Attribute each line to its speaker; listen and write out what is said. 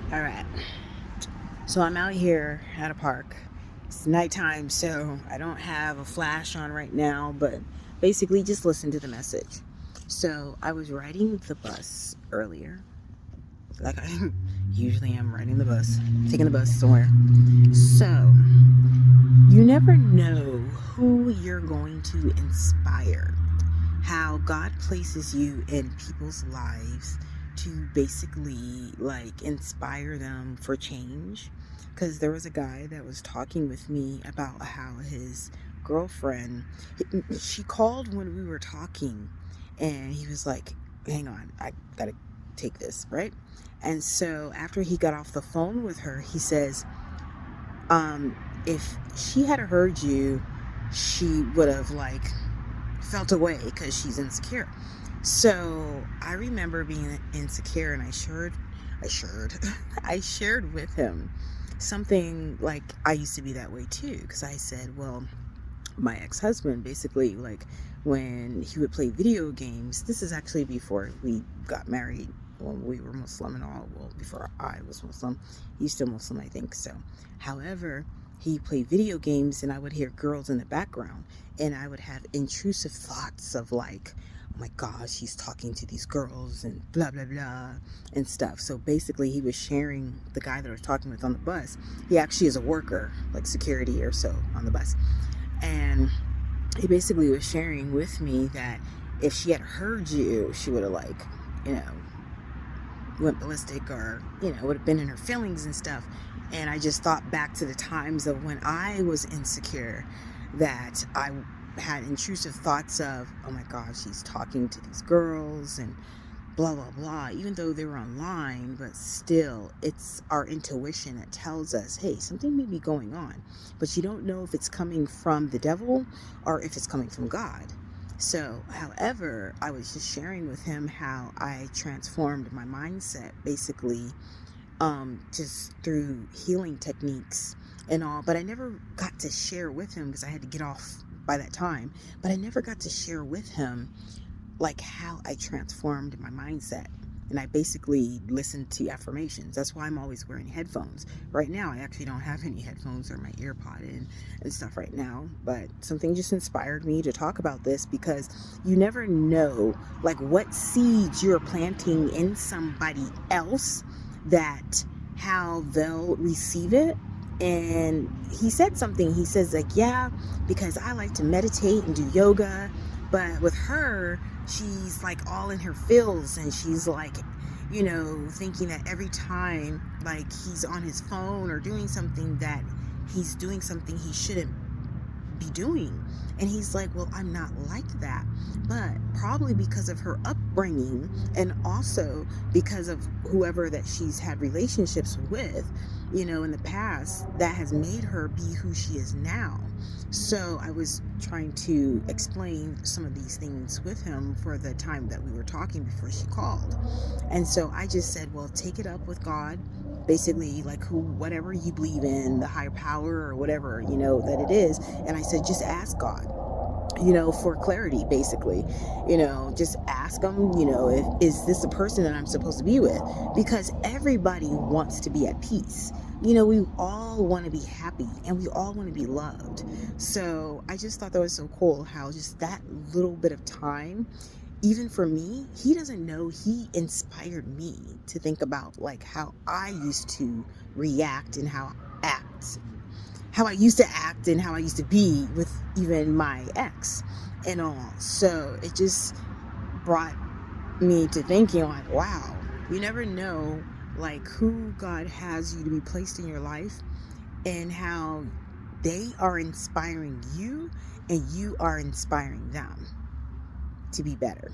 Speaker 1: All right. So I'm out here at a park. It's nighttime, so I don't have a flash on right now, but basically just listen to the message. So I was riding the bus earlier. Like I usually am riding the bus, taking the bus somewhere. So you never know who you're going to inspire, how God places you in people's lives to basically like inspire them for change. Because there was a guy that was talking with me about how his girlfriend, she called when we were talking, and he was like, hang on, I gotta take this, right? And so after he got off the phone with her, he says, if she had heard you, she would have like felt away because she's insecure. So I remember being insecure, and I shared with him something like I used to be that way too. Because I said, well, my ex-husband basically, like, when he would play video games, this is actually before we got married, when we were Muslim and all. Well, before I was Muslim, he's still Muslim, I think. So however, he played video games, and I would hear girls in the background, and I would have intrusive thoughts of like, oh my gosh, he's talking to these girls and blah blah blah and stuff. So basically, he was sharing, the guy that I was talking with on the bus, he actually is a worker, like security or so on the bus. And he basically was sharing with me that if she had heard you, she would have, like, you know, went ballistic, or, would have been in her feelings and stuff. And I just thought back to the times of when I was insecure, that I had intrusive thoughts of, oh my gosh, he's talking to these girls and blah blah blah, even though they were online. But still, it's our intuition that tells us, hey, something may be going on, but you don't know if it's coming from the devil or if it's coming from God. So however, I was just sharing with him how I transformed my mindset, basically, just through healing techniques and all. But I never got to share with him because I had to get off by that time. But I never got to share with him like how I transformed my mindset. And I basically listened to affirmations. That's why I'm always wearing headphones. Right now, I actually don't have any headphones or my earpod in and stuff right now. But something just inspired me to talk about this, because you never know like what seeds you're planting in somebody else, that how they'll receive it. And he said something. He says like, yeah, because I like to meditate and do yoga, but with her, she's like all in her feels, and she's like, thinking that every time like he's on his phone or doing something, that he's doing something he shouldn't be doing. And he's like, well, I'm not like that. But probably because of her upbringing, and also because of whoever that she's had relationships with, in the past, that has made her be who she is now. So I was trying to explain some of these things with him for the time that we were talking before she called. And so I just said, well, take it up with God, basically, like, whatever you believe in, the higher power or whatever, that it is. And I said, just ask God, for clarity, basically. Just ask him, if is this the person that I'm supposed to be with? Because everybody wants to be at peace. We all want to be happy, and we all want to be loved. So I just thought that was so cool, how just that little bit of time, even for me, he doesn't know, he inspired me to think about like how I used to react and how I used to act and how I used to be with even my ex and all. So it just brought me to thinking like, wow, you never know like who God has you to be placed in your life, and how they are inspiring you and you are inspiring them to be better.